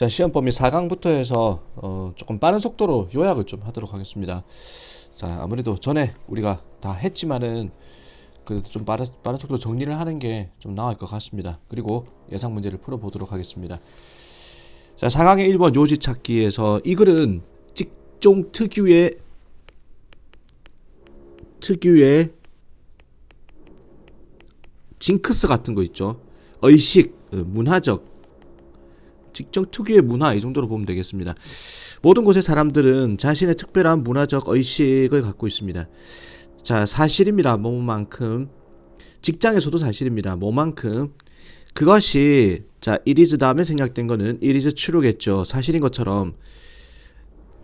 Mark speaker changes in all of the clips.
Speaker 1: 자, 시험 범위 4강부터 해서 조금 빠른 속도로 요약을 좀 하도록 하겠습니다. 자, 아무래도 전에 우리가 다 했지만은 그래도 좀 빠른 속도로 정리를 하는 게 좀 나을 것 같습니다. 그리고 예상 문제를 풀어보도록 하겠습니다. 자, 4강의 1번 요지 찾기에서 이 글은 직종 특유의 징크스 같은 거 있죠. 의식, 문화적, 직종 특유의 문화, 이 정도로 보면 되겠습니다. 모든 곳의 사람들은 자신의 특별한 문화적 의식을 갖고 있습니다. 자, 사실입니다. 뭐만큼. 직장에서도 사실입니다. 뭐만큼. 그것이 자, it is 다음에 생략된 거는 it is true겠죠. 사실인 것처럼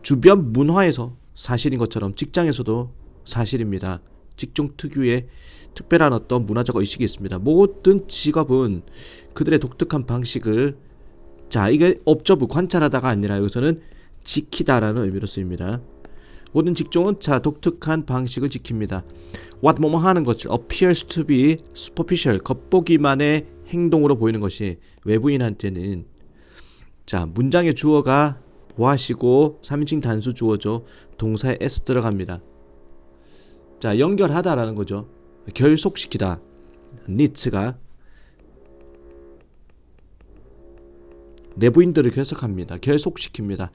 Speaker 1: 주변 문화에서 사실인 것처럼 직장에서도 사실입니다. 직종 특유의 특별한 어떤 문화적 의식이 있습니다. 모든 직업은 그들의 독특한 방식을, 자, 이게 observe, 관찰하다가 아니라 여기서는 지키다라는 의미로 쓰입니다. 모든 직종은 자, 독특한 방식을 지킵니다. what 뭐뭐 하는 것을 appears to be superficial, 겉보기만의 행동으로 보이는 것이 외부인한테는, 자, 문장의 주어가 보하시고 3인칭 단수 주어죠. 동사에 s 들어갑니다. 자, 연결하다라는 거죠. 결속시키다. 니츠가 내부인들을 결석합니다. 결속시킵니다.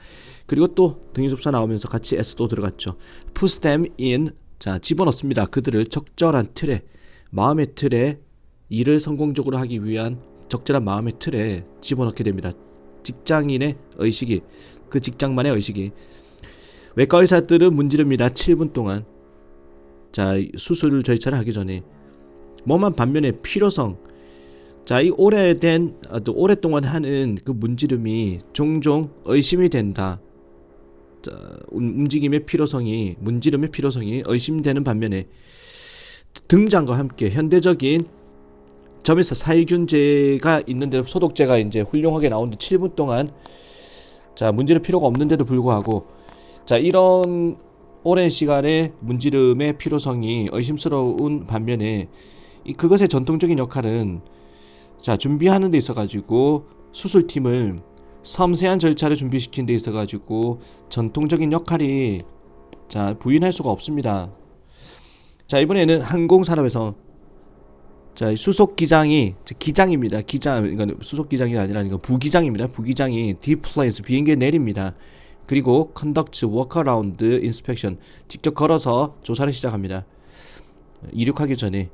Speaker 1: 그리고 또 등위접사 나오면서 같이 s도 들어갔죠. Puts them in, 자, 집어넣습니다. 그들을 적절한 틀에, 마음의 틀에, 일을 성공적으로 하기 위한 적절한 마음의 틀에 집어넣게 됩니다. 직장인의 의식이, 그 직장만의 의식이. 외과 의사들은 문지릅니다. 7분 동안. 자, 수술을 절차를 하기 전에. 뭐만 반면에 필요성, 자, 이 오랫동안 하는 그 문지름이 종종 의심이 된다. 자, 움직임의 필요성이, 문지름의 필요성이 의심되는 반면에 등장과 함께 현대적인 점에서 살균제가 있는데, 소독제가 이제 훌륭하게 나오는데 7분 동안 자, 문지를 필요가 없는데도 불구하고, 자, 이런 오랜 시간의 문지름의 필요성이 의심스러운 반면에 그것의 전통적인 역할은, 자, 준비하는 데 있어가지고 수술팀을 섬세한 절차를 준비시키는 데 있어가지고 전통적인 역할이, 자, 부인할 수가 없습니다. 자, 이번에는 항공산업에서, 자, 수속기장이, 기장입니다. 기장, 이건 수속기장이 아니라 이건 부기장입니다. 부기장이 deplanes, 비행기에 내립니다. 그리고 conduct walk-around inspection, 직접 걸어서 조사를 시작합니다. 이륙하기 전에.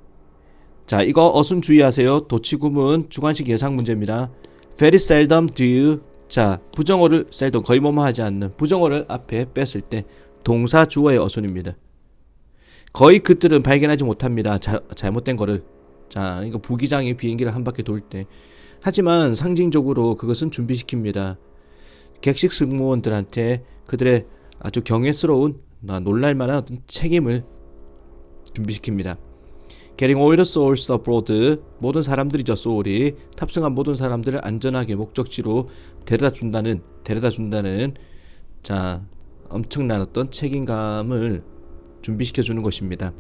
Speaker 1: 자, 이거 어순 주의하세요. 도치구문 주관식 예상 문제입니다. Very seldom do you, 자, 부정어를 seldom, 거의 뭐뭐 하지 않는 부정어를 앞에 뺐을 때 동사 주어의 어순입니다. 거의 그들은 발견하지 못합니다. 잘못된 거를. 자, 이거 부기장이 비행기를 한 바퀴 돌 때. 하지만 상징적으로 그것은 준비시킵니다. 객식 승무원들한테 그들의 아주 경외스러운, 놀랄만한 어떤 책임을 준비시킵니다. Getting all the souls abroad, 모든 사람들이죠. soul이 탑승한 모든 사람들을 안전하게 목적지로 데려다 준다는, 자, 엄청난 어떤 책임감을 준비시켜 주는 것입니다.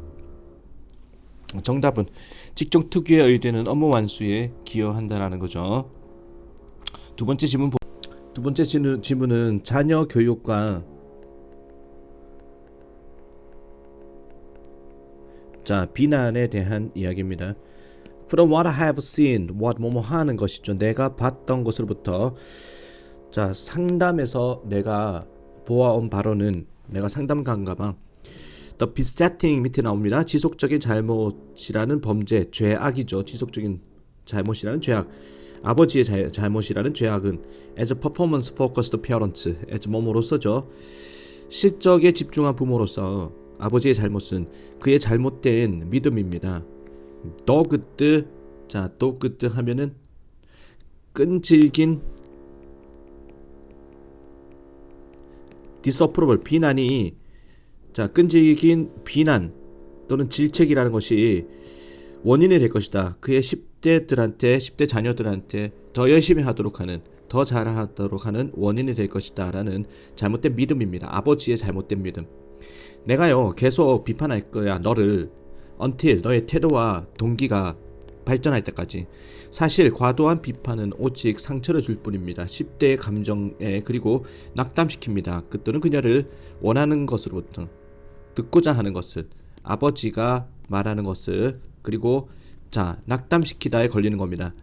Speaker 1: 정답은 직종 특유의 의뢰는 업무 완수에 기여한다라는 거죠. 두 번째 지문은 자녀 교육과, 자, 비난에 대한 이야기입니다. From what I have seen, what 뭐뭐 하는 것이죠. 내가 봤던 것으로부터, 자, 상담에서 내가 보아온 바로는, 내가 상담가인가봐. The besetting 밑에 나옵니다. 지속적인 잘못이라는 범죄, 죄악이죠. 지속적인 잘못이라는 죄악. 아버지의 잘못이라는 죄악은 as a performance focused parent, as 뭐뭐로서죠. 실적에 집중한 부모로서 아버지의 잘못은 그의 잘못된 믿음입니다. 도그뜨, 자, 도그뜨 하면은 끈질긴, disapproval, 비난이, 자, 끈질긴 비난 또는 질책이라는 것이 원인이 될 것이다. 그의 10대 자녀들한테 더 열심히 하도록 하는, 더 잘하도록 하는 원인이 될 것이다 라는 잘못된 믿음입니다. 아버지의 잘못된 믿음. 내가요, 계속 비판할 거야, 너를, until 너의 태도와 동기가 발전할 때까지. 사실 과도한 비판은 오직 상처를 줄 뿐입니다. 10대의 감정에 그리고 낙담시킵니다. 그들은 그녀를 원하는 것으로부터 듣고자 하는 것을, 아버지가 말하는 것을, 그리고 자 낙담시키다에 걸리는 겁니다.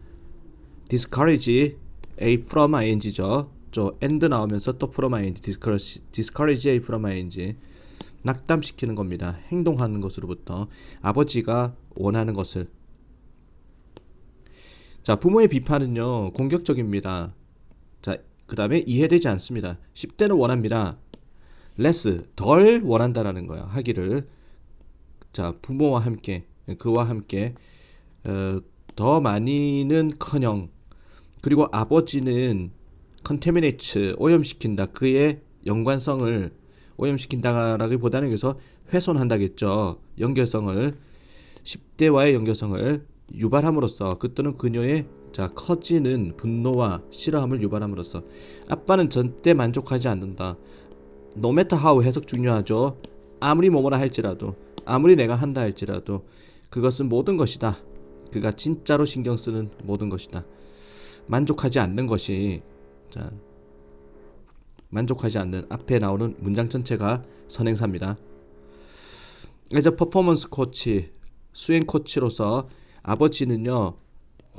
Speaker 1: discourage a from ing죠. 저 and 나오면서 또 from ing, discourage a from ing, 낙담시키는 겁니다. 행동하는 것으로부터 아버지가 원하는 것을. 자, 부모의 비판은요 공격적입니다. 자, 그 다음에 이해되지 않습니다. 10대는 원합니다. less, 덜 원한다라는 거야, 하기를. 자, 부모와 함께, 그와 함께 더 많이는커녕, 그리고 아버지는 contaminates, 오염시킨다, 그의 연관성을 오염시킨다라기보다는 여기서 훼손한다겠죠. 연결성을, 10대와의 연결성을 유발함으로써 그때는 그녀의 자 커지는 분노와 싫어함을 유발함으로써 아빠는 절대 만족하지 않는다. No matter how, 해석 중요하죠. 아무리 뭐뭐라 할지라도, 아무리 내가 한다 할지라도 그것은 모든 것이다. 그가 진짜로 신경 쓰는 모든 것이다. 만족하지 않는 것이, 자 만족하지 않는, 앞에 나오는 문장 전체가 선행사입니다. 이제 퍼포먼스 코치, 수행 코치로서 아버지는요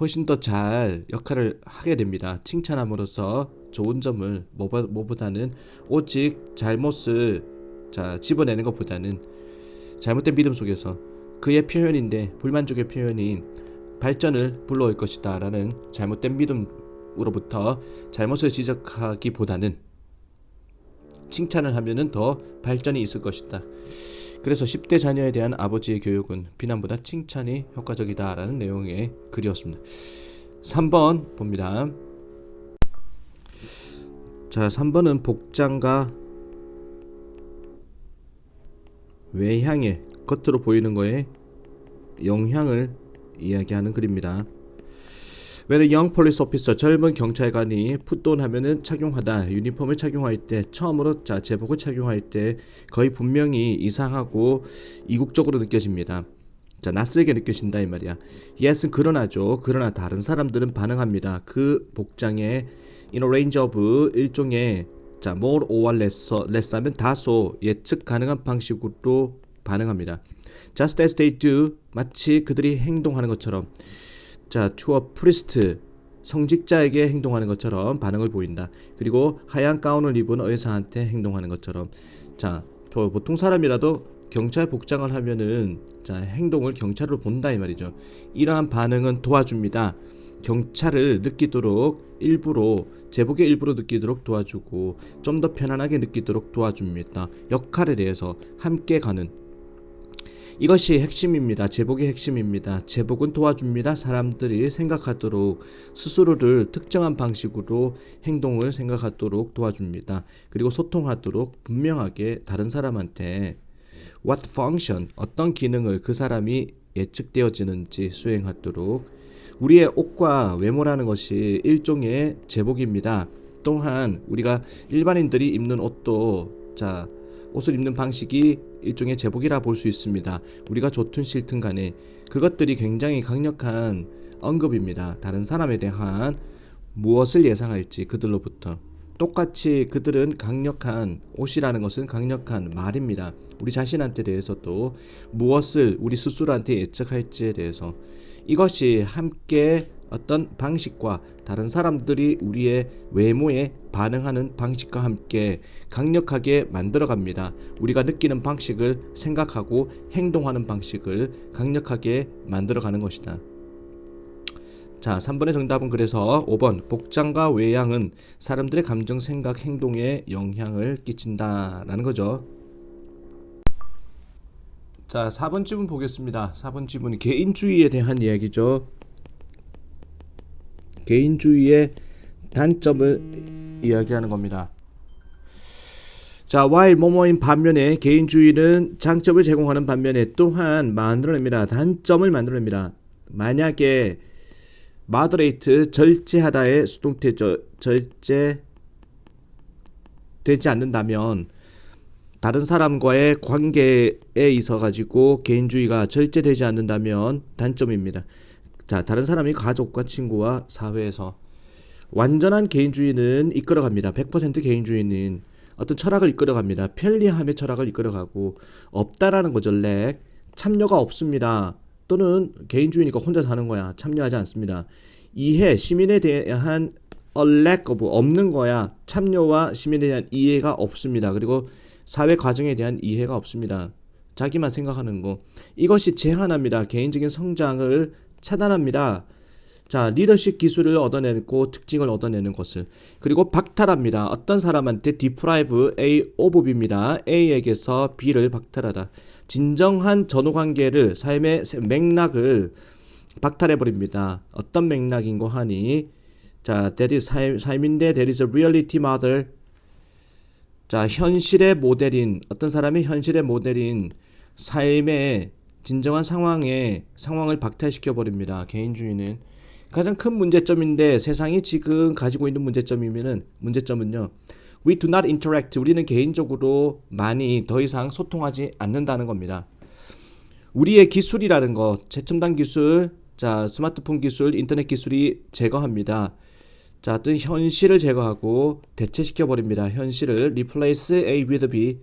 Speaker 1: 훨씬 더 잘 역할을 하게 됩니다. 칭찬함으로써 좋은 점을 뭐보다는 오직 잘못을 자 집어내는 것보다는 잘못된 믿음 속에서 그의 표현인데 불만족의 표현인 발전을 불러올 것이다 라는 잘못된 믿음으로부터 잘못을 지적하기보다는 칭찬을 하면은 더 발전이 있을 것이다. 그래서 10대 자녀에 대한 아버지의 교육은 비난보다 칭찬이 효과적이다라는 내용의 글이었습니다. 3번 봅니다. 자, 3번은 복장과 외향의, 겉으로 보이는 거에 영향을 이야기하는 글입니다. When a young police officer, 젊은 경찰관이 풋돈 하면은 착용하다, 유니폼을 착용할 때, 처음으로 자 제복을 착용할 때 거의 분명히 이상하고 이국적으로 느껴집니다. 자, 낯설게 느껴진다 이 말이야. Yes은 그러나죠. 그러나 다른 사람들은 반응합니다. 그 복장에 in a range of, 일종의 자 more or less 하면 다소 예측 가능한 방식으로 반응합니다. Just as they do, 마치 그들이 행동하는 것처럼. 자, to a priest, 성직자에게 행동하는 것처럼 반응을 보인다. 그리고 하얀 가운을 입은 의사한테 행동하는 것처럼. 자, 보통 사람이라도 경찰 복장을 하면은 자 행동을 경찰로 본다 이 말이죠. 이러한 반응은 도와줍니다. 경찰을 느끼도록 일부러, 제복의 일부러 느끼도록 도와주고 좀 더 편안하게 느끼도록 도와줍니다. 역할에 대해서 함께 가는, 이것이 핵심입니다. 제복의 핵심입니다. 제복은 도와줍니다. 사람들이 생각하도록, 스스로를 특정한 방식으로 행동을 생각하도록 도와줍니다. 그리고 소통하도록 분명하게 다른 사람한테 what function, 어떤 기능을 그 사람이 예측되어지는지 수행하도록. 우리의 옷과 외모라는 것이 일종의 제복입니다. 또한 우리가 일반인들이 입는 옷도 자 옷을 입는 방식이 일종의 제복이라 볼 수 있습니다. 우리가 좋든 싫든 간에 그것들이 굉장히 강력한 언급입니다. 다른 사람에 대한 무엇을 예상할지 그들로부터. 똑같이 그들은 강력한, 옷이라는 것은 강력한 말입니다. 우리 자신한테 대해서도 무엇을 우리 스스로한테 예측할지에 대해서. 이것이 함께 어떤 방식과 다른 사람들이 우리의 외모에 반응하는 방식과 함께 강력하게 만들어갑니다. 우리가 느끼는 방식을 생각하고 행동하는 방식을 강력하게 만들어가는 것이다. 자, 3번의 정답은 그래서 5번 복장과 외양은 사람들의 감정, 생각, 행동에 영향을 끼친다라는 거죠. 자, 4번 지문 보겠습니다. 4번 지문이 개인주의에 대한 이야기죠. 개인주의의 단점을 이야기하는 겁니다. 자, while 뭐뭐인 반면에 개인주의는 장점을 제공하는 반면에 또한 만들어냅니다. 단점을 만들어냅니다. 만약에 moderate, 절제하다의 수동태죠. 절제되지 않는다면, 다른 사람과의 관계에 있어 가지고 개인주의가 절제되지 않는다면 단점입니다. 자, 다른 사람이 가족과 친구와 사회에서 완전한 개인주의는 이끌어갑니다. 100% 개인주의는 어떤 철학을 이끌어갑니다. 편리함의 철학을 이끌어가고 없다라는 거죠. 렉. 참여가 없습니다. 또는 개인주의니까 혼자 사는 거야. 참여하지 않습니다. 이해, 시민에 대한 a lack of, 없는 거야. 참여와 시민에 대한 이해가 없습니다. 그리고 사회 과정에 대한 이해가 없습니다. 자기만 생각하는 거. 이것이 제한합니다. 개인적인 성장을 차단합니다. 자, 리더십 기술을 얻어내고 특징을 얻어내는 것을. 그리고 박탈합니다. 어떤 사람한테 deprive A of B입니다. A에게서 B를 박탈하다. 진정한 전후관계를, 삶의 맥락을 박탈해버립니다. 어떤 맥락인고 하니, 자, that is 삶인데 that is a reality model. 자, 현실의 모델인, 어떤 사람이 현실의 모델인 삶의 진정한 상황을 박탈시켜버립니다. 개인주의는. 가장 큰 문제점인데 세상이 지금 가지고 있는 문제점은요. We do not interact. 우리는 개인적으로 많이 더 이상 소통하지 않는다는 겁니다. 우리의 기술이라는 것, 최첨단 기술, 자, 스마트폰 기술, 인터넷 기술이 제거합니다. 자, 어떤 현실을 제거하고 대체시켜버립니다. 현실을 replace A with B.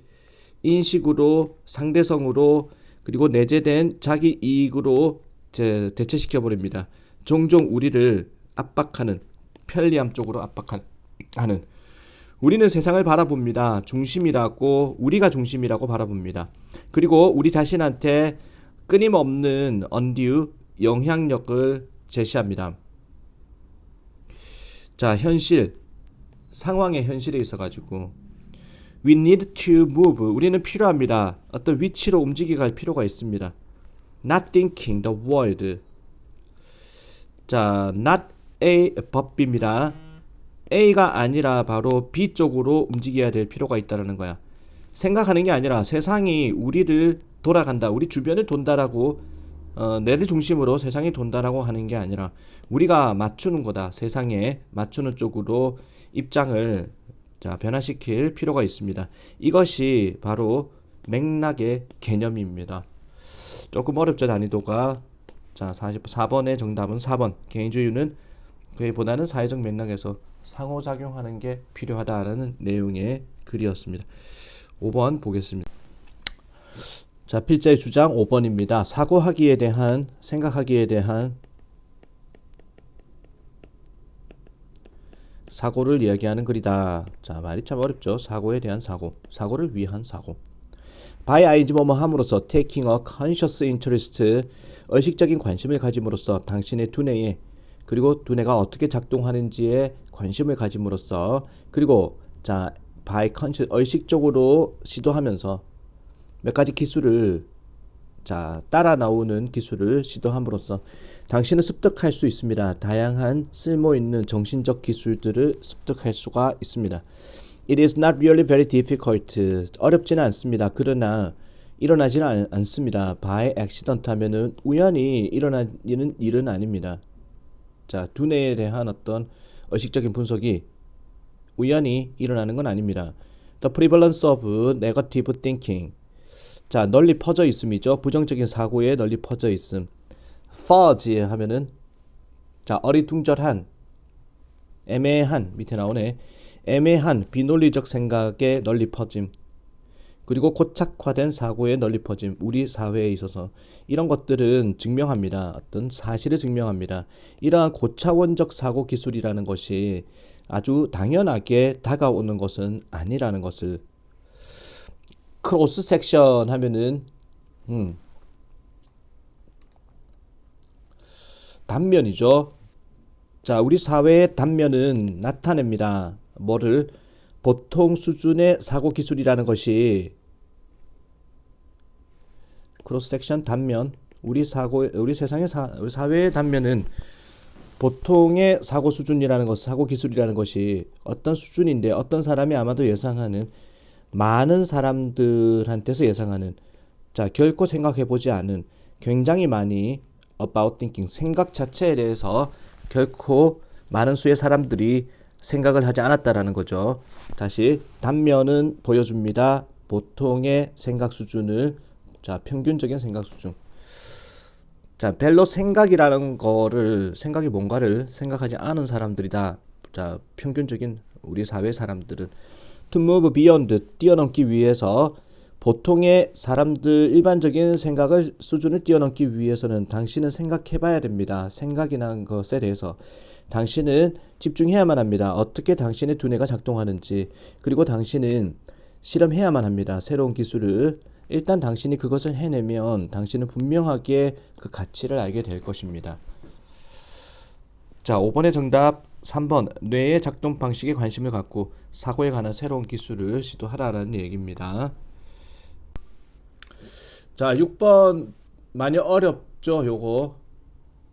Speaker 1: 인식으로, 상대성으로, 그리고 내재된 자기 이익으로 대체시켜버립니다. 종종 우리를 압박하는, 편리함 쪽으로 압박하는. 우리는 세상을 바라봅니다. 우리가 중심이라고 바라봅니다. 그리고 우리 자신한테 끊임없는 undue 영향력을 제시합니다. 자, 상황의 현실에 있어가지고 we need to move. 우리는 필요합니다. 어떤 위치로 움직여 갈 필요가 있습니다. Not thinking the world. 자, not A but B입니다. A가 아니라 바로 B 쪽으로 움직여야 될 필요가 있다는 거야. 생각하는 게 아니라 세상이 우리를 돌아간다, 우리 주변을 돈다라고, 내를 중심으로 세상이 돈다라고 하는 게 아니라 우리가 맞추는 거다. 세상에 맞추는 쪽으로 입장을 변화시킬 필요가 있습니다. 이것이 바로 맥락의 개념입니다. 조금 어렵죠, 난이도가. 자, 44번의 정답은 4번. 개인주의는 그보다는 사회적 맥락에서 상호작용하는 게 필요하다라는 내용의 글이었습니다. 5번 보겠습니다. 자, 필자의 주장 5번입니다. 사고하기에 대한, 생각하기에 대한 사고를 이야기하는 글이다. 자, 말이 참 어렵죠. 사고에 대한 사고, 사고를 위한 사고. by ing 뭐뭐 함으로써 taking a conscious interest, 의식적인 관심을 가짐으로써 당신의 두뇌에, 그리고 두뇌가 어떻게 작동하는지에 관심을 가짐으로써, 그리고 자, by conscious, 의식적으로 시도하면서 몇 가지 기술을, 자, 따라 나오는 기술을 시도함으로써 당신은 습득할 수 있습니다. 다양한 쓸모있는 정신적 기술들을 습득할 수가 있습니다. It is not really very difficult. 어렵지는 않습니다. 그러나 일어나지는 않습니다. by accident 하면은 우연히 일어나는 일은 아닙니다. 자, 두뇌에 대한 어떤 의식적인 분석이 우연히 일어나는 건 아닙니다. The prevalence of negative thinking. 자, 널리 퍼져 있음이죠. 부정적인 사고에 널리 퍼져 있음. fuzzy 하면은, 자, 어리둥절한, 애매한, 밑에 나오네. 애매한 비논리적 생각에 널리 퍼짐. 그리고 고착화된 사고에 널리 퍼짐. 우리 사회에 있어서 이런 것들은 증명합니다. 어떤 사실을 증명합니다. 이러한 고차원적 사고 기술이라는 것이 아주 당연하게 다가오는 것은 아니라는 것을. 크로스 섹션 하면은 단면이죠. 자, 우리 사회의 단면은 나타냅니다. 뭐를? 보통 수준의 사고 기술이라는 것이, 크로스 섹션 단면, 우리 세상의 우리 사회의 단면은 보통의 사고 수준이라는 것, 사고 기술이라는 것이 어떤 수준인데, 어떤 사람이 아마도 예상하는, 많은 사람들한테서 예상하는, 자, 결코 생각해보지 않은, 굉장히 많이 about thinking, 생각 자체에 대해서 결코 많은 수의 사람들이 생각을 하지 않았다라는 거죠. 다시, 단면은 보여줍니다. 보통의 생각 수준을, 자, 평균적인 생각 수준. 자, 별로 생각이라는 거를 생각이 뭔가를 생각하지 않은 사람들이다. 자, 평균적인 우리 사회 사람들은 to move beyond 뛰어넘기 위해서 보통의 사람들 일반적인 생각을 수준을 뛰어넘기 위해서는 당신은 생각해봐야 됩니다. 생각이라는 것에 대해서 당신은 집중해야만 합니다. 어떻게 당신의 두뇌가 작동하는지 그리고 당신은 실험해야만 합니다. 새로운 기술을 일단 당신이 그것을 해내면 당신은 분명하게 그 가치를 알게 될 것입니다. 자, 5번의 정답 3번 뇌의 작동 방식에 관심을 갖고 사고에 관한 새로운 기술을 시도하라라는 얘기입니다. 자, 6번 많이 어렵죠. 요거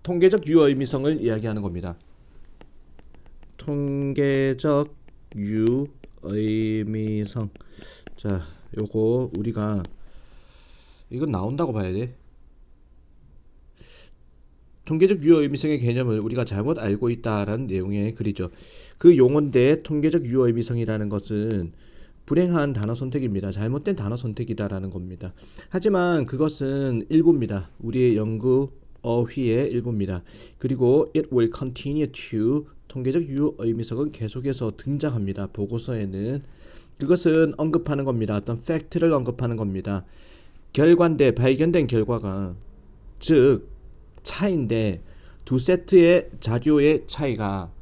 Speaker 1: 통계적 유의미성을 이야기하는 겁니다. 통계적 유의미성. 자, 요거 우리가 이건 나온다고 봐야 돼. 통계적 유의미성의 개념을 우리가 잘못 알고 있다라는 내용의 글이죠. 그 용어인데 통계적 유의미성이라는 것은 불행한 단어 선택입니다. 잘못된 단어 선택이다라는 겁니다. 하지만 그것은 일부입니다. 우리의 연구 어휘의 일부입니다. 그리고 it will continue to 통계적 유의미성은 계속해서 등장합니다. 보고서에는 그것은 언급하는 겁니다. 어떤 팩트를 언급하는 겁니다. 결과인데 발견된 결과가 즉 차인데 두 세트의 자료의 차이가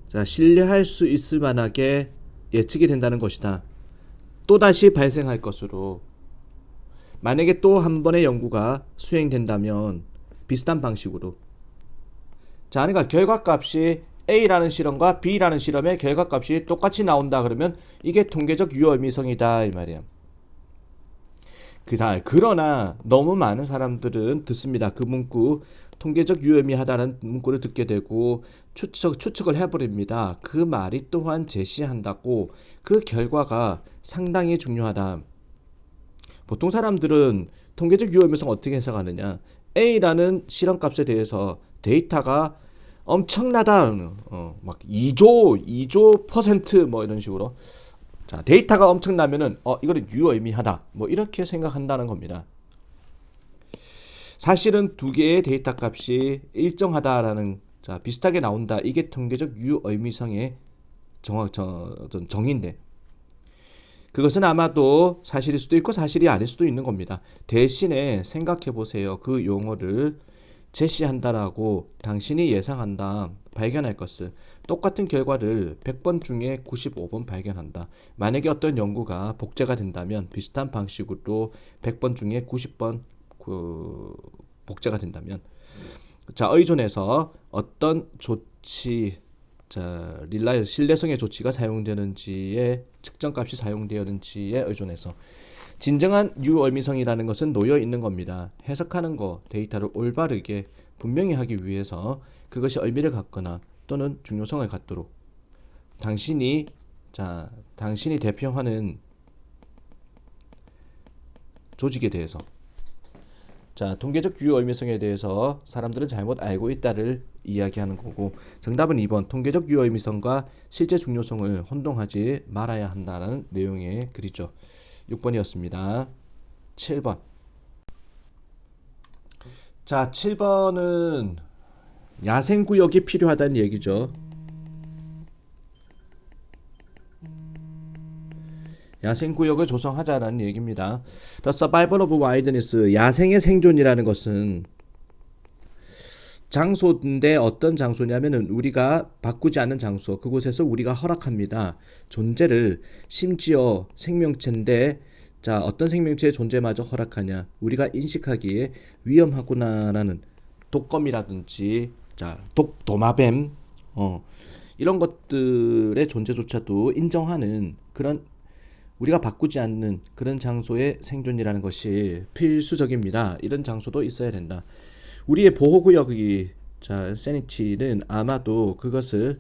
Speaker 1: 자, 신뢰할 수 있을 만하게 예측이 된다는 것이다. 또다시 발생할 것으로 만약에 또 한 번의 연구가 수행된다면 비슷한 방식으로 자, 그러니까 결과값이 A라는 실험과 B라는 실험의 결과값이 똑같이 나온다 그러면 이게 통계적 유의미성이다 이 말이야. 그러나 너무 많은 사람들은 듣습니다. 그 문구 통계적 유의미하다는 문구를 듣게 되고 추측을 해버립니다. 그 말이 또한 제시한다고 그 결과가 상당히 중요하다. 보통 사람들은 통계적 유의미성 어떻게 해석하느냐. A라는 실험값에 대해서 데이터가 엄청나다. 막 2조 퍼센트 뭐 이런 식으로. 자, 데이터가 엄청나면은 이거는 유의미하다. 뭐 이렇게 생각한다는 겁니다. 사실은 두 개의 데이터 값이 일정하다라는 자, 비슷하게 나온다. 이게 통계적 유의미성의 정의인데 그것은 아마도 사실일 수도 있고 사실이 아닐 수도 있는 겁니다. 대신에 생각해 보세요. 그 용어를 제시한다라고 당신이 예상한다. 발견할 것을 똑같은 결과를 100번 중에 95번 발견한다. 만약에 어떤 연구가 복제가 된다면 비슷한 방식으로 100번 중에 90번 복제가 된다면 자, 의존해서 어떤 조치 자, 신뢰성의 조치가 사용되는지에 측정값이 사용되었는지에 의존해서 진정한 유의미성이라는 것은 놓여 있는 겁니다. 해석하는 거, 데이터를 올바르게 분명히 하기 위해서 그것이 의미를 갖거나 또는 중요성을 갖도록 당신이 대표하는 조직에 대해서 자, 통계적 유의미성에 대해서 사람들은 잘못 알고 있다를 이야기하는 거고 정답은 2번 통계적 유의미성과 실제 중요성을 혼동하지 말아야 한다는 내용의 글이죠. 6번이었습니다. 7번. 자, 7번은 야생구역이 필요하다는 얘기죠. 야생구역을 조성하자라는 얘기입니다. The survival of wilderness, 야생의 생존이라는 것은 장소인데 어떤 장소냐면은 우리가 바꾸지 않는 장소, 그곳에서 우리가 허락합니다. 존재를 심지어 생명체인데 자, 어떤 생명체의 존재마저 허락하냐? 우리가 인식하기에 위험하구나라는 독거미라든지 자, 도마뱀 이런 것들의 존재조차도 인정하는 그런 우리가 바꾸지 않는 그런 장소의 생존이라는 것이 필수적입니다. 이런 장소도 있어야 된다. 우리의 보호구역이 자, 세니티는 아마도 그것을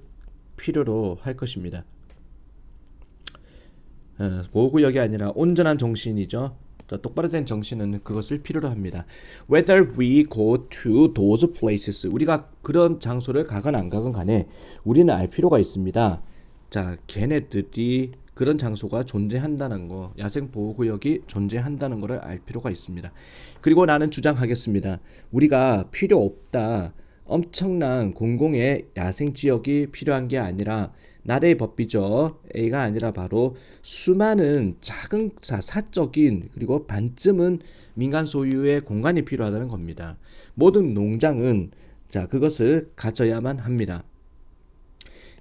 Speaker 1: 필요로 할 것입니다. 보호구역이 아니라 온전한 정신이죠. 똑바로 된 정신은 그것을 필요로 합니다. Whether we go to those places, 우리가 그런 장소를 가건 안 가건 간에 우리는 알 필요가 있습니다. 자, 걔네들이 그런 장소가 존재한다는 거, 야생보호구역이 존재한다는 것을 알 필요가 있습니다. 그리고 나는 주장하겠습니다. 우리가 필요 없다. 엄청난 공공의 야생지역이 필요한 게 아니라 나라의 법이죠. A가 아니라 바로 수많은 작은 사적인 그리고 반쯤은 민간 소유의 공간이 필요하다는 겁니다. 모든 농장은 그것을 가져야만 합니다.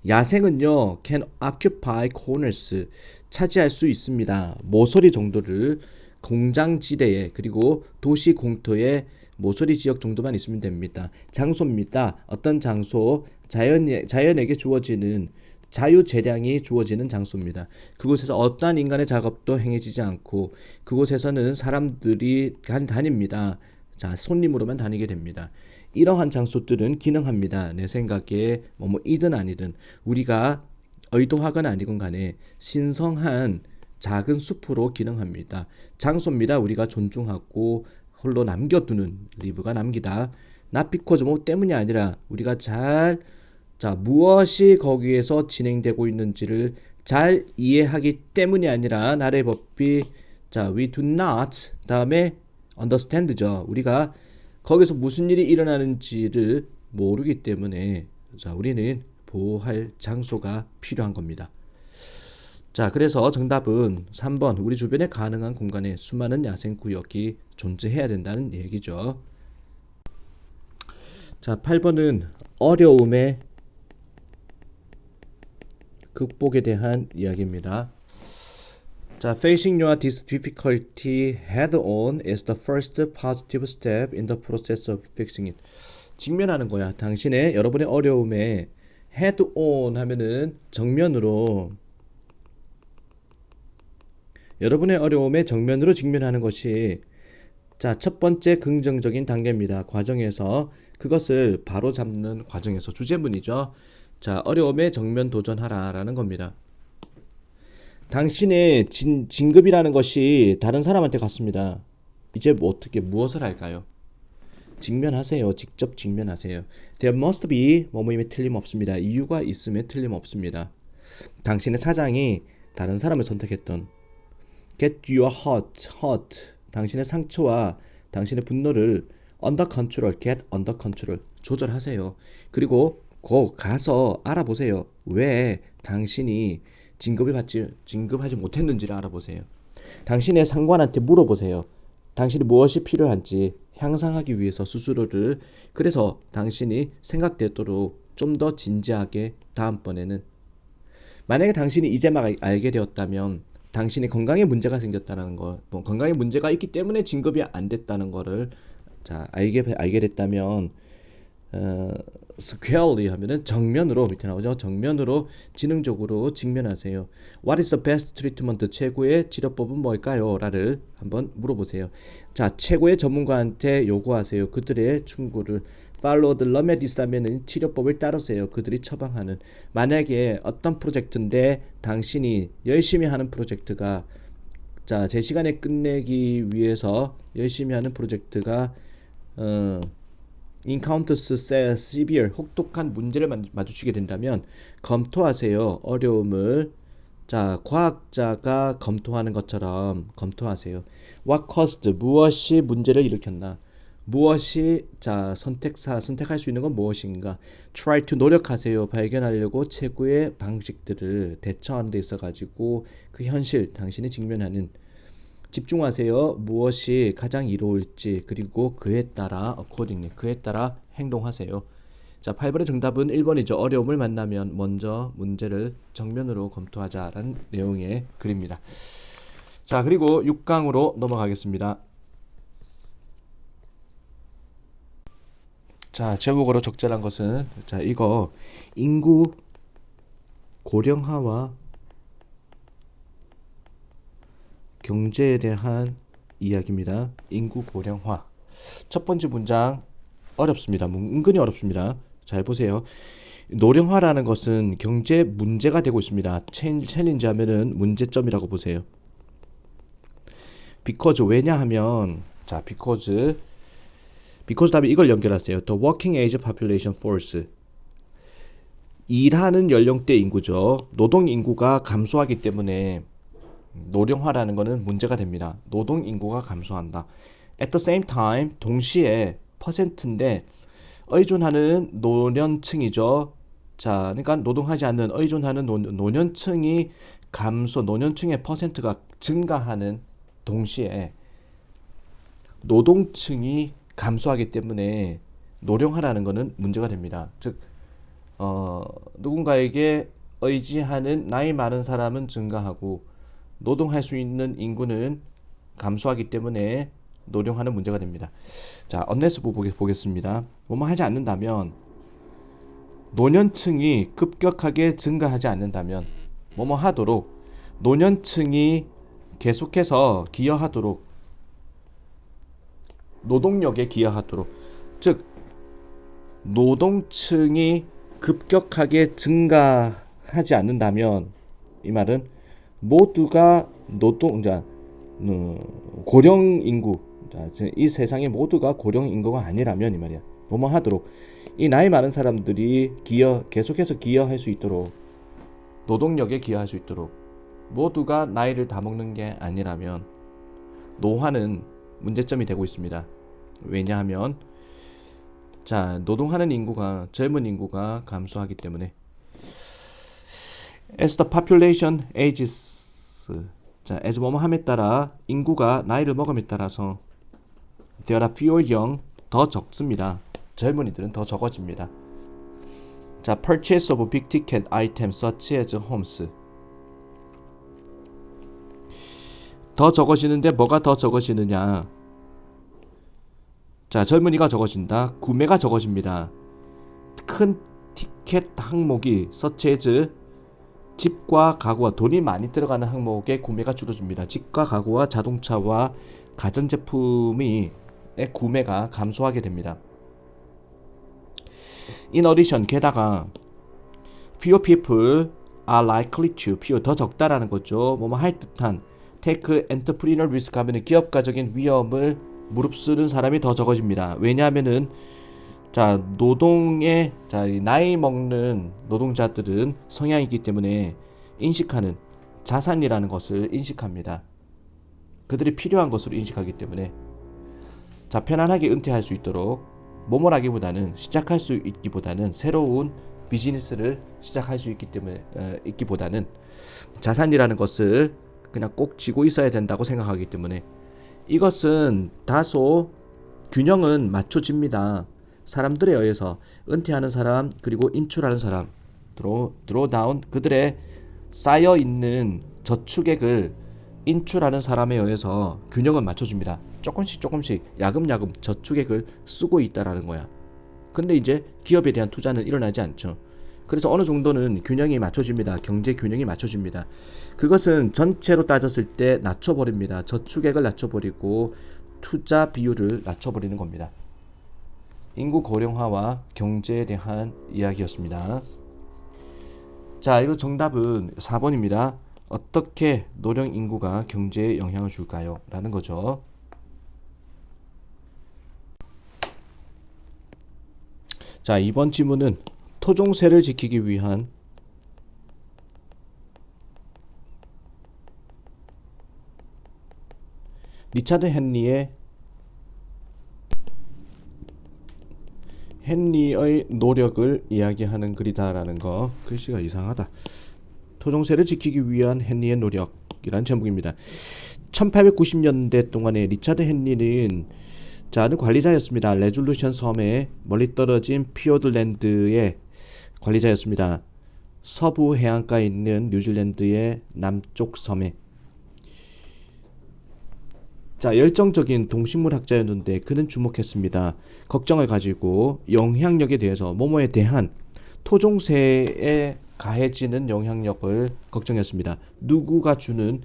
Speaker 1: 야생은요, can occupy corners, 차지할 수 있습니다. 모서리 정도를 공장지대에 그리고 도시 공터에 모서리 지역 정도만 있으면 됩니다. 장소입니다. 어떤 장소, 자연에게 주어지는 자유재량이 주어지는 장소입니다. 그곳에서 어떠한 인간의 작업도 행해지지 않고 그곳에서는 사람들이 다닙니다. 손님으로만 다니게 됩니다. 이러한 장소들은 기능합니다. 내 생각에 이든 아니든 우리가 의도하건 아니건 간에 신성한 작은 숲으로 기능합니다. 장소입니다. 우리가 존중하고 홀로 남겨두는 리브가 남기다. not because 때문이 아니라 우리가 무엇이 거기에서 진행되고 있는지를 잘 이해하기 때문이 아니라 나라의 법이 we do not 다음에 understand죠. 우리가 거기서 무슨 일이 일어나는지를 모르기 때문에 우리는 보호할 장소가 필요한 겁니다. 그래서 정답은 3번 우리 주변에 가능한 공간에 수많은 야생구역이 존재해야 된다는 얘기죠. 8번은 어려움의 극복에 대한 이야기입니다. Facing your difficulty head on is the first positive step in the process of fixing it. 직면하는 거야. 여러분의 어려움에 head on 하면은 정면으로, 여러분의 어려움에 정면으로 직면하는 것이 첫 번째 긍정적인 단계입니다. 과정에서 그것을 바로 잡는 과정에서 주제문이죠. 어려움에 정면 도전하라 라는 겁니다. 당신의 진급이라는 것이 다른 사람한테 갔습니다. 이제 무엇을 할까요? 직면하세요. 직접 직면하세요. There must be 뭐뭐임에 틀림없습니다. 이유가 있음에 틀림없습니다. 당신의 사장이 다른 사람을 선택했던 Get your hurt. 당신의 상처와 당신의 분노를 under control. Get under control. 조절하세요. 그리고 가서 알아보세요. 왜 당신이 진급하지 못했는지를 알아보세요. 당신의 상관한테 물어보세요. 당신이 무엇이 필요한지 향상하기 위해서 스스로를, 그래서 당신이 생각되도록 좀 더 진지하게 다음번에는, 만약에 당신이 이제 막 알게 되었다면 당신이 건강에 문제가 생겼다는 거, 건강에 문제가 있기 때문에 진급이 안 됐다는 거를 알게 됐다면 squarely 하면은 정면으로, 밑에 나오죠. 정면으로 지능적으로 직면하세요. What is the best treatment? 최고의 치료법은 뭘까요? 라를 한번 물어보세요. 최고의 전문가한테 요구하세요. 그들의 충고를. Follow the remedies 하면은 치료법을 따르세요. 그들이 처방하는. 만약에 어떤 프로젝트인데 당신이 열심히 하는 프로젝트가 제 시간에 끝내기 위해서 열심히 하는 프로젝트가 encounters severe, 혹독한 문제를 마주치게 된다면 검토하세요. 어려움을 과학자가 검토하는 것처럼 검토하세요. What caused, 무엇이 문제를 일으켰나, 무엇이 선택할 수 있는 건 무엇인가. Try to, 노력하세요. 발견하려고 최고의 방식들을 대처하는 데 있어 가지고 그 현실, 당신이 직면하는, 집중하세요. 무엇이 가장 이로울지, 그리고 그에 따라 accordingly, 그에 따라 행동하세요. 8번의 정답은 1번이죠. 어려움을 만나면 먼저 문제를 정면으로 검토하자라는 내용의 글입니다. 그리고 6강으로 넘어가겠습니다. 제목으로 적절한 것은 이거 인구 고령화와 경제에 대한 이야기입니다. 인구 고령화. 첫 번째 문장 어렵습니다. 은근히 어렵습니다. 잘 보세요. 노령화라는 것은 경제 문제가 되고 있습니다. 챌린지 하면은 문제점이라고 보세요. because, 왜냐하면 because 다음에 이걸 연결하세요. The working age population falls. 일하는 연령대 인구죠. 노동 인구가 감소하기 때문에 노령화라는 것은 문제가 됩니다. 노동 인구가 감소한다. At the same time, 동시에 퍼센트인데 의존하는 노년층이죠. 자, 그러니까 노동하지 않는 의존하는 노년층이 노년층의 퍼센트가 증가하는 동시에 노동층이 감소하기 때문에 노령화라는 것은 문제가 됩니다. 즉, 누군가에게 의지하는 나이 많은 사람은 증가하고 노동할 수 있는 인구는 감소하기 때문에 노령화는 문제가 됩니다. 자, unless 보겠습니다. 뭐뭐 하지 않는다면, 노년층이 급격하게 증가하지 않는다면 뭐뭐 하도록, 노년층이 계속해서 기여하도록, 노동력에 기여하도록, 즉 노동층이 급격하게 증가하지 않는다면, 이 말은 모두가 고령 인구, 이 세상의 모두가 고령 인구가 아니라면, 이 말이야. 뭐뭐 하도록, 이 나이 많은 사람들이 계속해서 기여할 수 있도록, 노동력에 기여할 수 있도록, 모두가 나이를 다 먹는 게 아니라면 노화는 문제점이 되고 있습니다. 왜냐하면 자, 노동하는 인구가, 젊은 인구가 감소하기 때문에. As the population ages, 자, as 뭐뭐함에 따라, 인구가 나이를 먹음에 따라서 there are fewer young, 더 적습니다. 젊은이들은 더 적어집니다. 자, purchase of big ticket items such as homes, 더 적어지는데 뭐가 더 적어지느냐? 자, 젊은이가 적어진다. 구매가 적어집니다. 큰 티켓 항목이 such as, 집과 가구와 돈이 많이 들어가는 항목의 구매가 줄어듭니다. 집과 가구와 자동차와 가전제품의 구매가 감소하게 됩니다. In addition, 게다가 fewer people are likely to, fewer, 더 적다라는 거죠. 뭐뭐 할 듯한, take entrepreneurial risk 하면 기업가적인 위험을 무릅쓰는 사람이 더 적어집니다. 왜냐하면은 자, 노동의, 자, 나이 먹는 노동자들은 성향이 있기 때문에 인식하는 자산이라는 것을 인식합니다. 그들이 필요한 것으로 인식하기 때문에, 자, 편안하게 은퇴할 수 있도록, 모모라기보다는, 시작할 수 있기보다는, 새로운 비즈니스를 시작할 수 있기 때문에, 있기보다는 자산이라는 것을 그냥 꼭 쥐고 있어야 된다고 생각하기 때문에, 이것은 다소 균형은 맞춰집니다. 사람들에 의해서, 은퇴하는 사람 그리고 인출하는 사람, 드로다운, 그들의 쌓여있는 저축액을 인출하는 사람에 의해서 균형은 맞춰줍니다. 조금씩 야금야금 저축액을 쓰고 있다라는 거야. 근데 이제 기업에 대한 투자는 일어나지 않죠. 그래서 어느 정도는 균형이 맞춰집니다. 경제 균형이 맞춰집니다. 그것은 전체로 따졌을 때 낮춰버립니다. 저축액을 낮춰버리고 투자 비율을 낮춰버리는 겁니다. 인구 고령화와 경제에 대한 이야기였습니다. 자, 이거 정답은 4번입니다. 어떻게 노령 인구가 경제에 영향을 줄까요? 라는 거죠. 자, 이번 지문은 토종세를 지키기 위한 리차드 헨리의 노력을 이야기하는 글이다라는 거. 글씨가 이상하다. 토종세를 지키기 위한 헨리의 노력이란 제목입니다. 1890년대 동안에 리차드 헨리는 자는 관리자였습니다. 레졸루션 섬에 멀리 떨어진 피어드랜드의 관리자였습니다. 서부 해안가에 있는 뉴질랜드의 남쪽 섬에. 자, 열정적인 동식물학자였는데 그는 주목했습니다. 걱정을 가지고 영향력에 대해서, 뭐뭐에 대한 토종세에 가해지는 영향력을 걱정했습니다. 누구가 주는,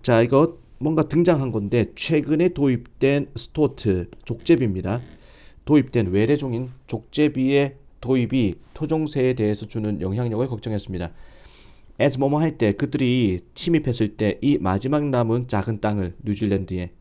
Speaker 1: 자, 이거 뭔가 등장한 건데 최근에 도입된 스토트, 족제비입니다. 도입된 외래종인 족제비의 도입이 토종세에 대해서 주는 영향력을 걱정했습니다. as 뭐뭐 할 때, 그들이 침입했을 때 이 마지막 남은 작은 땅을, 뉴질랜드에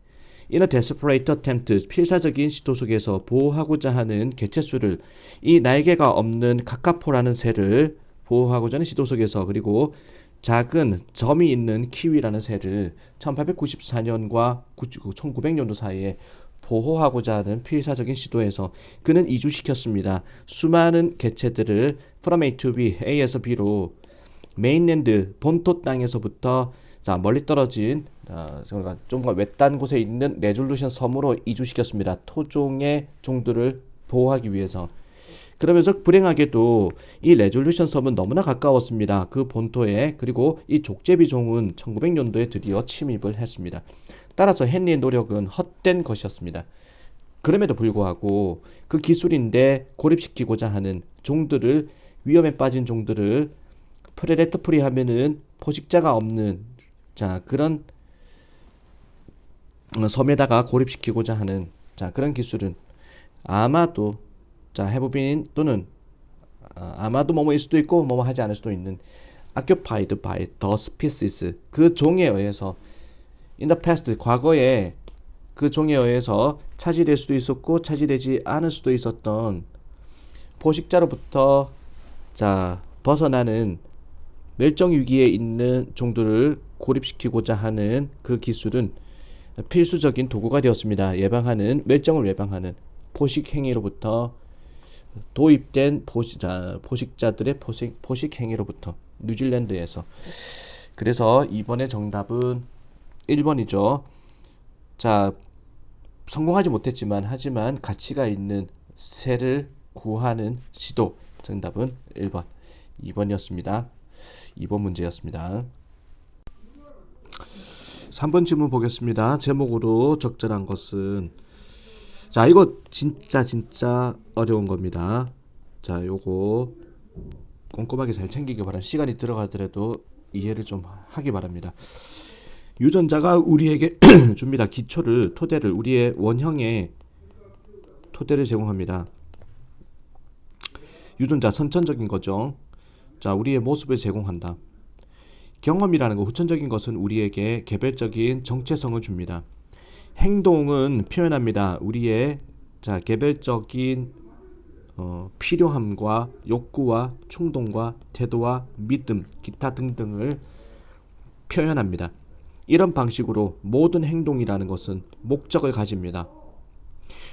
Speaker 1: In a desperate attempt, 필사적인 시도 속에서 보호하고자 하는 개체수를 이 날개가 없는 카카포라는 새를 보호하고자 하는 시도 속에서 그리고 작은 점이 있는 키위라는 새를 1894년과 1900년도 사이에 보호하고자 하는 필사적인 시도에서 그는 이주시켰습니다. 수많은 개체들을 from A to B, A에서 B로 메인랜드 본토 땅에서부터 멀리 떨어진 좀 더 외딴 곳에 있는 레졸루션 섬으로 이주시켰습니다. 토종의 종들을 보호하기 위해서. 그러면서 불행하게도 이 레졸루션 섬은 너무나 가까웠습니다. 그 본토에. 그리고 이 족제비 종은 1900년도에 드디어 침입을 했습니다. 따라서 헨리의 노력은 헛된 것이었습니다. 그럼에도 불구하고 그 기술인데 고립시키고자 하는 종들을 위험에 빠진 종들을 프레데터 프리 하면은 포식자가 없는 그런 섬에다가 고립시키고자 하는 그런 기술은 아마도 have 또는 아마도 뭐뭐일 수도 있고 뭐뭐 하지 않을 수도 있는 occupied by the species 그 종에 의해서 in the past 과거에 그 종에 의해서 차지될 수도 있었고 차지되지 않을 수도 있었던 포식자로부터 벗어나는 멸종 위기에 있는 종들을 고립시키고자 하는 그 기술은 필수적인 도구가 되었습니다. 멸종을 예방하는 포식 행위로부터 도입된 포식자들의 포식 행위로부터 뉴질랜드에서. 그래서 이번에 정답은 1번이죠. 성공하지 못했지만 하지만 가치가 있는 새를 구하는 시도. 정답은 1번. 2번이었습니다. 2번 문제였습니다. 3번 질문 보겠습니다. 제목으로 적절한 것은 이거 진짜 어려운 겁니다. 요거 꼼꼼하게 잘 챙기기 바랍니다. 시간이 들어가더라도 이해를 좀 하기 바랍니다. 유전자가 우리에게 줍니다. 토대를 우리의 원형의 토대를 제공합니다. 유전자 선천적인 거죠. 우리의 모습을 제공한다. 경험이라는 거 후천적인 것은 우리에게 개별적인 정체성을 줍니다. 행동은 표현합니다. 우리의 개별적인 필요함과 욕구와 충동과 태도와 믿음, 기타 등등을 표현합니다. 이런 방식으로 모든 행동이라는 것은 목적을 가집니다.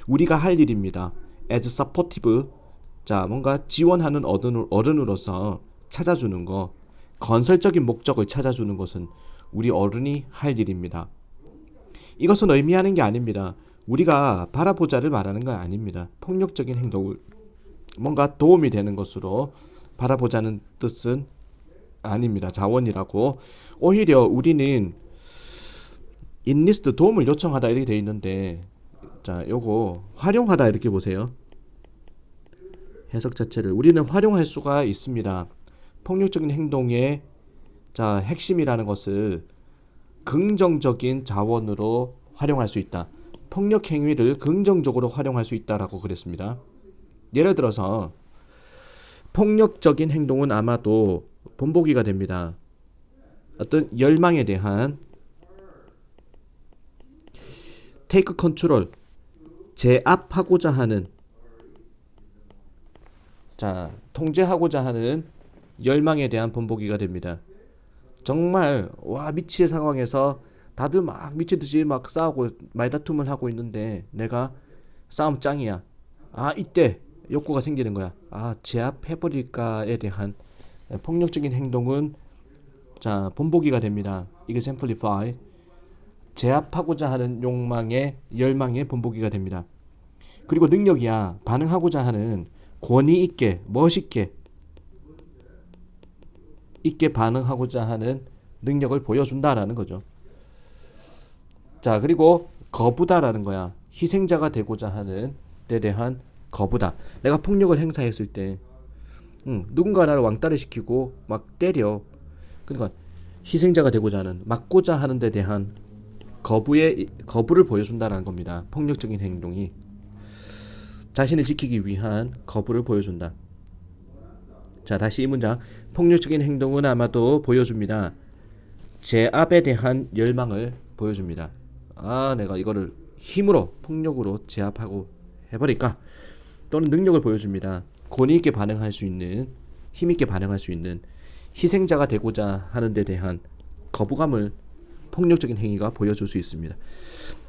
Speaker 1: 우리가 할 일입니다. as supportive, 뭔가 지원하는 어른으로서 찾아주는 거, 건설적인 목적을 찾아주는 것은 우리 어른이 할 일입니다. 이것은 의미하는 게 아닙니다. 우리가 바라보자를 말하는 건 아닙니다. 폭력적인 행동을 뭔가 도움이 되는 것으로 바라보자는 뜻은 아닙니다. 자원이라고. 오히려 우리는 enlist 도움을 요청하다 이렇게 되어 있는데 요거 활용하다 이렇게 보세요. 해석 자체를 우리는 활용할 수가 있습니다. 폭력적인 행동의 핵심이라는 것을 긍정적인 자원으로 활용할 수 있다. 폭력 행위를 긍정적으로 활용할 수 있다라고 그랬습니다. 예를 들어서 폭력적인 행동은 아마도 본보기가 됩니다. 어떤 열망에 대한 take control, 제압하고자 하는 통제하고자 하는 열망에 대한 본보기가 됩니다. 정말 미치의 상황에서 다들 막 미치듯이 막 싸우고 말다툼을 하고 있는데 내가 싸움 짱이야. 이때 욕구가 생기는 거야. 제압해버릴까에 대한 폭력적인 행동은 본보기가 됩니다. 이게 exemplify, 제압하고자 하는 열망의 본보기가 됩니다. 그리고 능력이야. 반응하고자 하는 권위 있게, 멋있게 반응하고자 하는 능력을 보여준다라는 거죠. 그리고 거부다라는 거야. 희생자가 되고자 하는 데 대한 거부다. 내가 폭력을 행사했을 때 누군가 나를 왕따를 시키고 막 때려. 그러니까 희생자가 되고자 하는, 막고자 하는 데 대한 거부를 보여준다라는 겁니다. 폭력적인 행동이 자신을 지키기 위한 거부를 보여준다. 다시 이 문장. 폭력적인 행동은 아마도 보여줍니다. 제압에 대한 열망을 보여줍니다. 내가 이거를 힘으로 폭력으로 제압하고 해버릴까? 또는 능력을 보여줍니다. 권위 있게 반응할 수 있는, 힘 있게 반응할 수 있는, 희생자가 되고자 하는 데 대한 거부감을 폭력적인 행위가 보여줄 수 있습니다.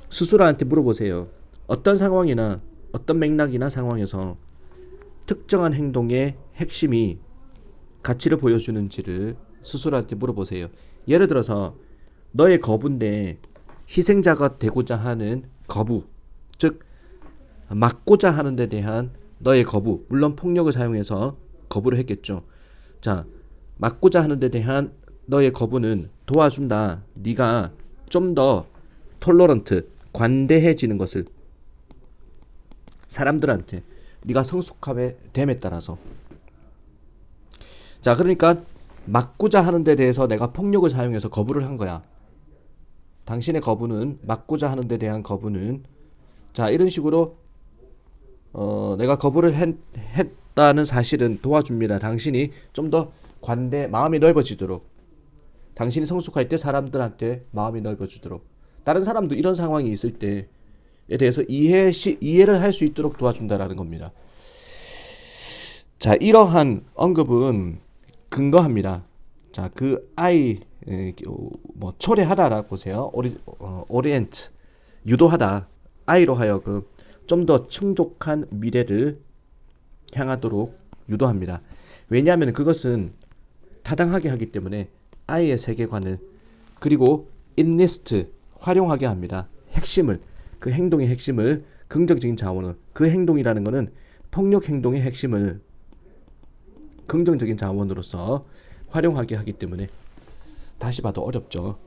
Speaker 1: 스스로한테 물어보세요. 어떤 상황이나 어떤 맥락이나 상황에서 특정한 행동의 핵심이 가치를 보여주는지를 스스로한테 물어보세요. 예를 들어서 너의 거부인데 희생자가 되고자 하는 거부, 즉 막고자 하는 데 대한 너의 거부, 물론 폭력을 사용해서 거부를 했겠죠. 자, 막고자 하는 데 대한 너의 거부는 도와준다. 네가 좀 더 톨러런트, 관대해지는 것을 사람들한테 네가 성숙함에 됨에 따라서. 자, 그러니까 막고자 하는 데 대해서 내가 폭력을 사용해서 거부를 한 거야. 당신의 거부는, 막고자 하는 데 대한 거부는, 자, 이런 식으로 내가 거부를 했다는 사실은 도와줍니다. 당신이 좀 더 마음이 넓어지도록, 당신이 성숙할 때 사람들한테 마음이 넓어지도록, 다른 사람도 이런 상황이 있을 때에 대해서 이해를 할 수 있도록 도와준다라는 겁니다. 자, 이러한 언급은 근거합니다. 자, 그 아이 초래하다라고 보세요. 오리엔트, 유도하다. 아이로 하여금 좀 더 충족한 미래를 향하도록 유도합니다. 왜냐하면 그것은 타당하게 하기 때문에 아이의 세계관을, 그리고 인리스트, 활용하게 합니다. 핵심을, 그 행동의 핵심을, 긍정적인 자원을, 그 행동이라는 것은 폭력 행동의 핵심을 긍정적인 자원으로서 활용하게 하기 때문에 다시 봐도 어렵죠.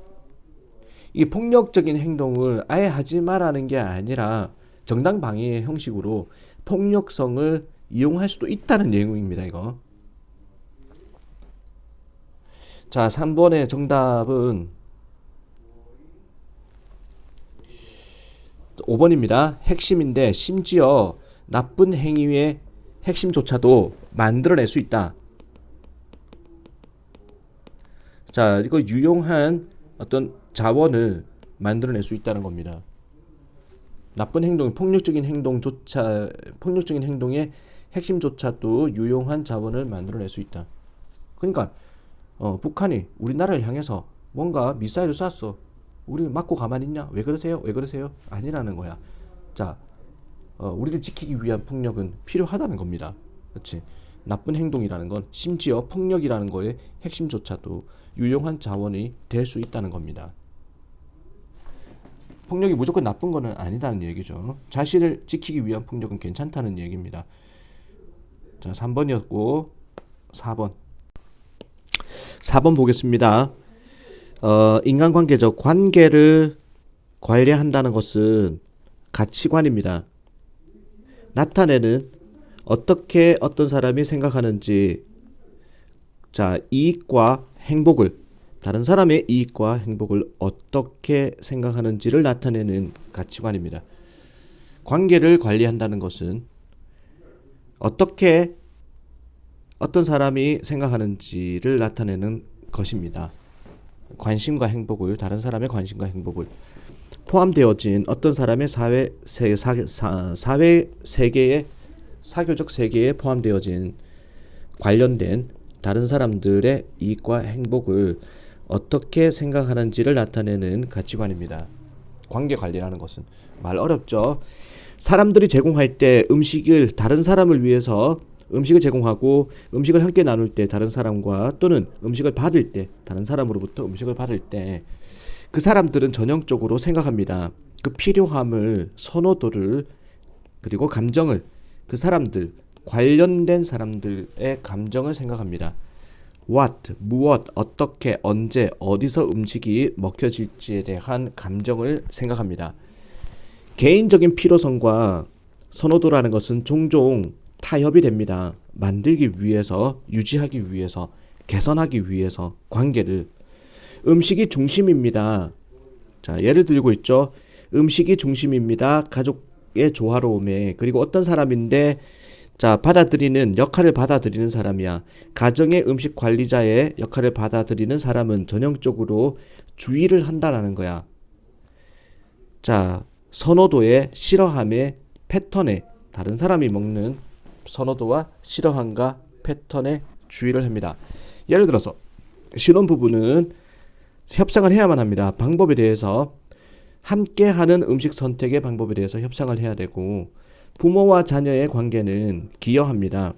Speaker 1: 이 폭력적인 행동을 아예 하지 말라는 게 아니라 정당방위의 형식으로 폭력성을 이용할 수도 있다는 내용입니다. 이거. 자, 3번의 정답은 5번입니다. 핵심인데 심지어 나쁜 행위의 핵심조차도 만들어낼 수 있다. 자, 이거 유용한 어떤 자원을 만들어낼 수 있다는 겁니다. 나쁜 행동, 폭력적인 행동의 핵심조차도 유용한 자원을 만들어낼 수 있다. 그러니까 북한이 우리나라를 향해서 뭔가 미사일을 쐈어. 우리 맞고 가만히 있냐? 왜 그러세요? 왜 그러세요? 아니라는 거야. 자, 우리를 지키기 위한 폭력은 필요하다는 겁니다. 그렇지? 나쁜 행동이라는 건 심지어 폭력이라는 거의 핵심조차도 유용한 자원이 될 수 있다는 겁니다. 폭력이 무조건 나쁜 거는 아니다는 얘기죠. 자신을 지키기 위한 폭력은 괜찮다는 얘기입니다. 자, 3번이었고 4번 보겠습니다. 인간관계적 관계를 관리한다는 것은 가치관입니다. 나타내는 어떻게 어떤 사람이 생각하는지, 자, 이익과 행복을, 다른 사람의 이익과 행복을 어떻게 생각하는지를 나타내는 가치관입니다. 관계를 관리한다는 것은 어떻게 어떤 사람이 생각하는지를 나타내는 것입니다. 관심과 행복을, 다른 사람의 관심과 행복을, 포함되어진 어떤 사람의 사회 세계의, 사교적 세계에 포함되어진 관련된 다른 사람들의 이익과 행복을 어떻게 생각하는지를 나타내는 가치관입니다. 관계 관리라는 것은 말 어렵죠. 사람들이 제공할 때 음식을 다른 사람을 위해서 음식을 제공하고 음식을 함께 나눌 때 다른 사람과, 또는 음식을 받을 때, 다른 사람으로부터 음식을 받을 때 그 사람들은 전형적으로 생각합니다. 그 필요함을, 선호도를, 그리고 감정을, 그 사람들, 관련된 사람들의 감정을 생각합니다. what, 무엇, 어떻게, 언제, 어디서 음식이 먹혀질지에 대한 감정을 생각합니다. 개인적인 필요성과 선호도라는 것은 종종 타협이 됩니다. 만들기 위해서, 유지하기 위해서, 개선하기 위해서 관계를. 음식이 중심입니다. 자, 예를 들고 있죠. 음식이 중심입니다. 가족의 조화로움에. 그리고 어떤 사람인데, 자, 역할을 받아들이는 사람이야. 가정의 음식 관리자의 역할을 받아들이는 사람은 전형적으로 주의를 한다라는 거야. 자, 선호도의 싫어함의 패턴에 다른 사람이 먹는 선호도와 싫어함과 패턴에 주의를 합니다. 예를 들어서 신혼부부는 협상을 해야만 합니다. 방법에 대해서 함께하는 음식 선택의 방법에 대해서 협상을 해야 되고 부모와 자녀의 관계는 기여합니다.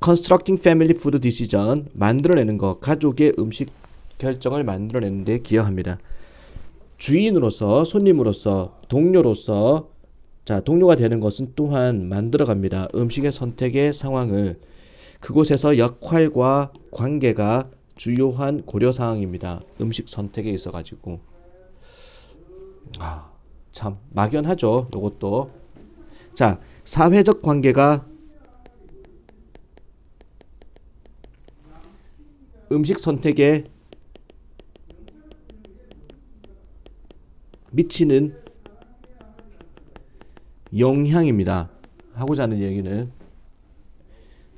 Speaker 1: Constructing Family Food Decision 만들어내는 것, 가족의 음식 결정을 만들어내는 데 기여합니다. 주인으로서, 손님으로서, 동료로서 동료가 되는 것은 또한 만들어갑니다. 음식의 선택의 상황을 그곳에서 역할과 관계가 주요한 고려사항입니다. 음식 선택에 있어가지고 참 막연하죠. 요것도 사회적 관계가 음식 선택에 미치는 영향입니다. 하고자 하는 얘기는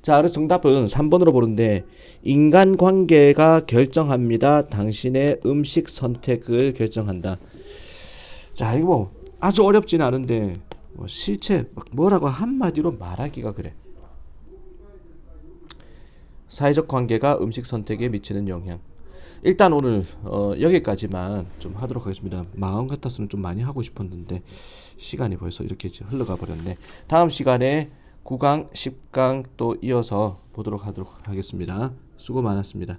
Speaker 1: 그래서 정답은 3번으로 보는데 인간관계가 결정합니다. 당신의 음식 선택을 결정한다. 이거 뭐 아주 어렵지는 않은데 실체 뭐라고 한마디로 말하기가 그래. 사회적 관계가 음식 선택에 미치는 영향. 일단 오늘 여기까지만 좀 하도록 하겠습니다. 마음 같아서는 좀 많이 하고 싶었는데 시간이 벌써 이렇게 흘러가 버렸네. 다음 시간에 9강, 10강 또 이어서 보도록 하겠습니다. 수고 많았습니다.